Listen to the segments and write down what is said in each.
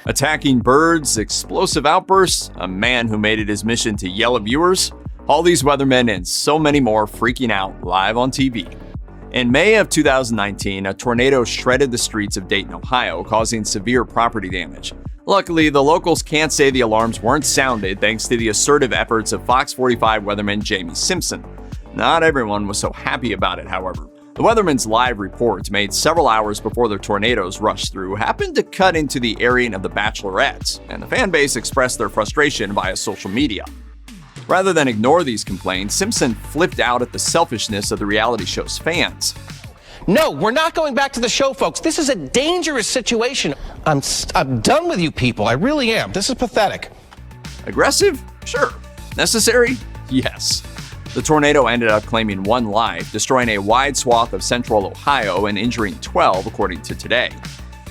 Attacking birds, explosive outbursts, a man who made it his mission to yell at viewers, all these weathermen and so many more freaking out live on TV. In May of 2019, a tornado shredded the streets of Dayton, Ohio, causing severe property damage. Luckily, the locals can't say the alarms weren't sounded thanks to the assertive efforts of Fox 45 weatherman Jamie Simpson. Not everyone was so happy about it, however. The weatherman's live reports, made several hours before the tornadoes rushed through, happened to cut into the airing of The Bachelorette, and the fan base expressed their frustration via social media. Rather than ignore these complaints, Simpson flipped out at the selfishness of the reality show's fans. No, we're not going back to the show, folks. This is a dangerous situation. I'm done with you people. I really am. This is pathetic. Aggressive? Sure. Necessary? Yes. The tornado ended up claiming 1 life, destroying a wide swath of central Ohio and injuring 12, according to Today.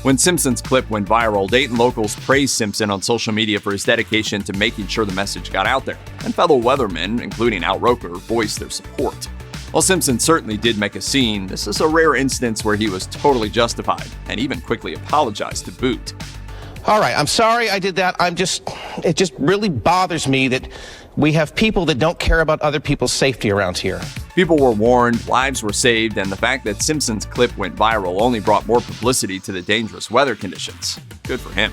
When Simpson's clip went viral, Dayton locals praised Simpson on social media for his dedication to making sure the message got out there, and fellow weathermen, including Al Roker, voiced their support. While Simpson certainly did make a scene, this is a rare instance where he was totally justified, and even quickly apologized to boot. All right, I'm sorry I did that. It just really bothers me that we have people that don't care about other people's safety around here. People were warned, lives were saved, and the fact that Simpson's clip went viral only brought more publicity to the dangerous weather conditions. Good for him.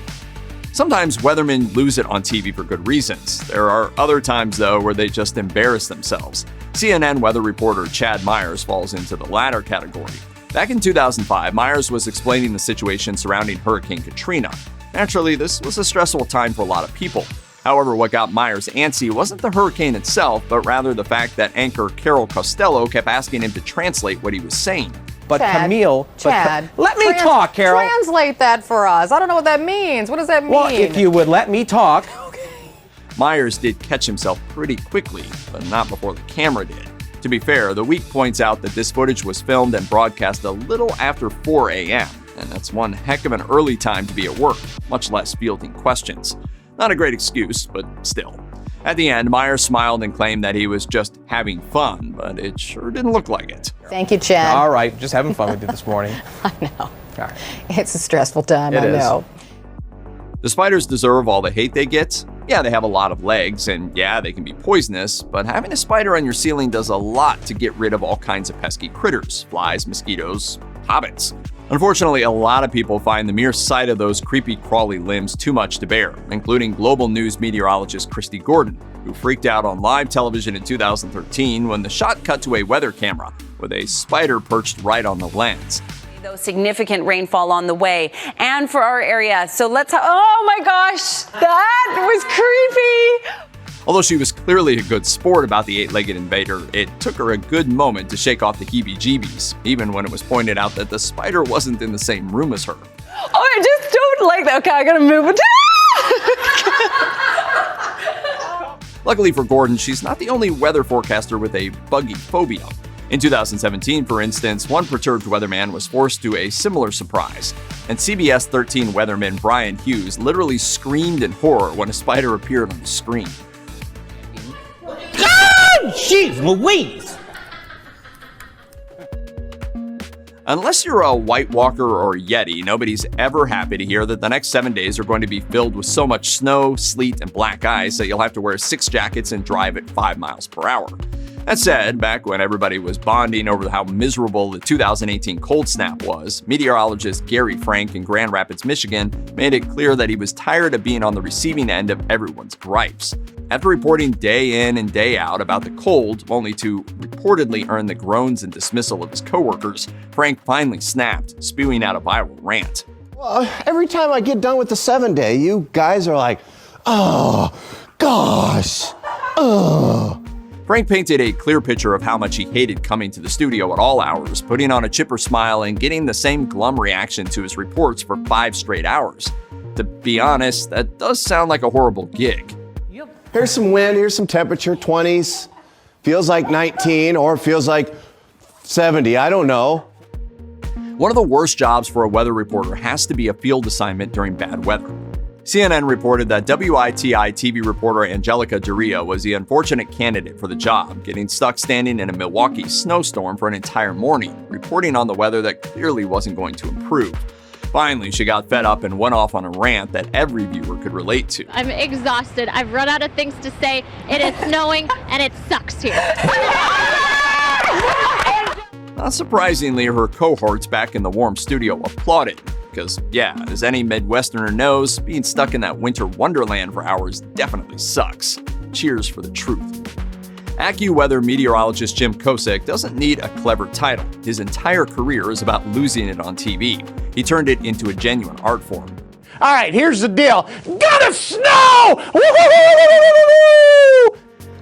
Sometimes weathermen lose it on TV for good reasons. There are other times, though, where they just embarrass themselves. CNN weather reporter Chad Myers falls into the latter category. Back in 2005, Myers was explaining the situation surrounding Hurricane Katrina. Naturally, this was a stressful time for a lot of people. However, what got Myers antsy wasn't the hurricane itself, but rather the fact that anchor Carol Costello kept asking him to translate what he was saying. But Chad, let me talk, Carol. Translate that for us. I don't know what that means. What does that mean? Well, if you would let me talk. Okay. Myers did catch himself pretty quickly, but not before the camera did. To be fair, The Week points out that this footage was filmed and broadcast a little after 4 a.m., and that's one heck of an early time to be at work, much less fielding questions. Not a great excuse, but still. At the end, Myers smiled and claimed that he was just having fun, but it sure didn't look like it. Thank you, Chad. All right, just having fun with you this morning. I know. All right. It's a stressful time, It I is. know. The spiders deserve all the hate they get. Yeah, they have a lot of legs, and yeah, they can be poisonous, but having a spider on your ceiling does a lot to get rid of all kinds of pesky critters, flies, mosquitoes, hobbits. Unfortunately, a lot of people find the mere sight of those creepy, crawly limbs too much to bear, including Global News meteorologist Christy Gordon, who freaked out on live television in 2013 when the shot cut to a weather camera with a spider perched right on the lens. Though significant rainfall on the way and for our area. So oh my gosh, that was creepy. Although she was clearly a good sport about the 8-legged invader, it took her a good moment to shake off the heebie-jeebies, even when it was pointed out that the spider wasn't in the same room as her. Oh, I just don't like that. Okay, I gotta move it. Luckily for Gordon, she's not the only weather forecaster with a buggy phobia. In 2017, for instance, one perturbed weatherman was forced to a similar surprise, and CBS 13 weatherman Brian Hughes literally screamed in horror when a spider appeared on the screen. Jeez Louise! Unless you're a White Walker or Yeti, nobody's ever happy to hear that the next 7 days are going to be filled with so much snow, sleet, and black ice that you'll have to wear 6 jackets and drive at 5 miles per hour. That said, back when everybody was bonding over how miserable the 2018 cold snap was, meteorologist Gary Frank in Grand Rapids, Michigan, made it clear that he was tired of being on the receiving end of everyone's gripes. After reporting day in and day out about the cold, only to reportedly earn the groans and dismissal of his coworkers, Frank finally snapped, spewing out a viral rant. Well, every time I get done with the 7-day, you guys are like, oh, gosh, oh. Frank painted a clear picture of how much he hated coming to the studio at all hours, putting on a chipper smile and getting the same glum reaction to his reports for 5 straight hours. To be honest, that does sound like a horrible gig. Here's some wind, here's some temperature, 20s. Feels like 19 or feels like 70, I don't know. One of the worst jobs for a weather reporter has to be a field assignment during bad weather. CNN reported that WITI TV reporter Angelica Duria was the unfortunate candidate for the job, getting stuck standing in a Milwaukee snowstorm for an entire morning, reporting on the weather that clearly wasn't going to improve. Finally, she got fed up and went off on a rant that every viewer could relate to. I'm exhausted. I've run out of things to say. It is snowing and it sucks here. Not surprisingly, her cohorts back in the warm studio applauded. Because, yeah, as any Midwesterner knows, being stuck in that winter wonderland for hours definitely sucks. Cheers for the truth. AccuWeather meteorologist Jim Kosek doesn't need a clever title. His entire career is about losing it on TV. He turned it into a genuine art form. All right, here's the deal. Gonna snow! Woo-hoo-hoo-hoo-hoo-hoo-hoo!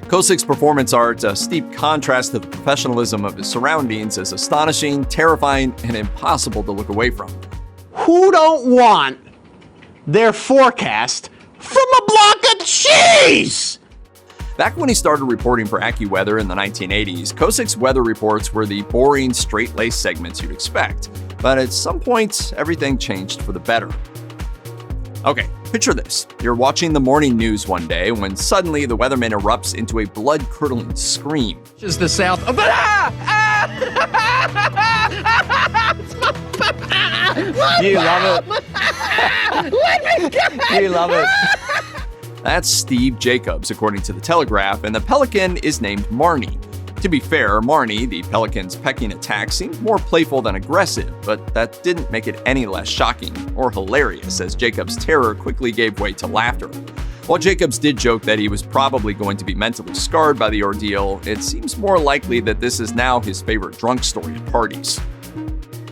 Kosek's performance art, a steep contrast to the professionalism of his surroundings, is astonishing, terrifying, and impossible to look away from. Who don't want their forecast from a block of cheese? Back when he started reporting for AccuWeather in the 1980s, Kosek's weather reports were the boring, straight-laced segments you'd expect. But at some point, everything changed for the better. Okay, picture this. You're watching the morning news one day when suddenly the weatherman erupts into a blood-curdling scream. Is the south. You love it. You love it. That's Steve Jacobs, according to the Telegraph, and the pelican is named Marnie. To be fair, Marnie, the pelican's pecking attack, seemed more playful than aggressive, but that didn't make it any less shocking or hilarious, as Jacobs' terror quickly gave way to laughter. While Jacobs did joke that he was probably going to be mentally scarred by the ordeal, it seems more likely that this is now his favorite drunk story at parties.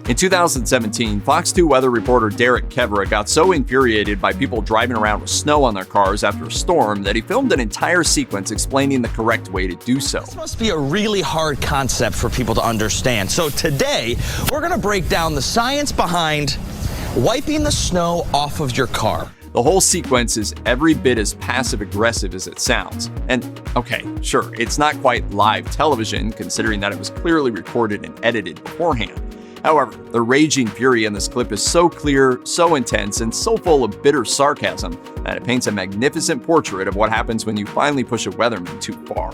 In 2017, Fox 2 weather reporter Derek Kevra got so infuriated by people driving around with snow on their cars after a storm that he filmed an entire sequence explaining the correct way to do so. This must be a really hard concept for people to understand. So today, we're going to break down the science behind wiping the snow off of your car. The whole sequence is every bit as passive-aggressive as it sounds. And, okay, sure, it's not quite live television, considering that it was clearly recorded and edited beforehand. However, the raging fury in this clip is so clear, so intense, and so full of bitter sarcasm that it paints a magnificent portrait of what happens when you finally push a weatherman too far.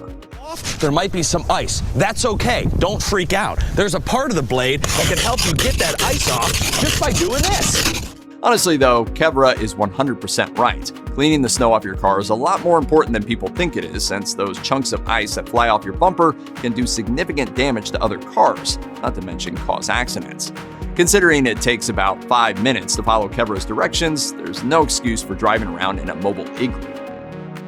There might be some ice. That's okay. Don't freak out. There's a part of the blade that can help you get that ice off just by doing this. Honestly, though, Kevra is 100% right. Cleaning the snow off your car is a lot more important than people think it is, since those chunks of ice that fly off your bumper can do significant damage to other cars, not to mention cause accidents. Considering it takes about 5 minutes to follow Kevra's directions, there's no excuse for driving around in a mobile igloo.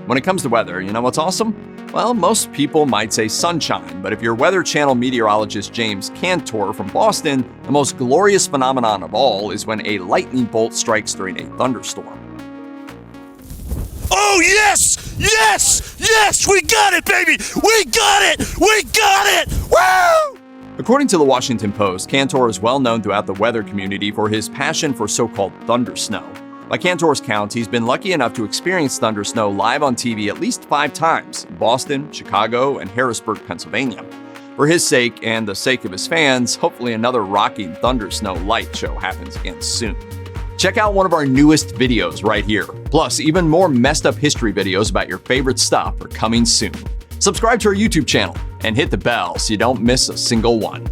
When it comes to weather, you know what's awesome? Well, most people might say sunshine, but if you're Weather Channel meteorologist James Cantor from Boston, the most glorious phenomenon of all is when a lightning bolt strikes during a thunderstorm. Oh, yes! Yes! Yes! We got it, baby! We got it! We got it! Woo! According to the Washington Post, Cantor is well known throughout the weather community for his passion for so-called thunder snow. By Cantor's count, he's been lucky enough to experience thunder snow live on TV at least 5 times in Boston, Chicago, and Harrisburg, Pennsylvania. For his sake and the sake of his fans, hopefully another rocking thunder snow light show happens again soon. Check out one of our newest videos right here. Plus, even more messed up history videos about your favorite stuff are coming soon. Subscribe to our YouTube channel and hit the bell so you don't miss a single one.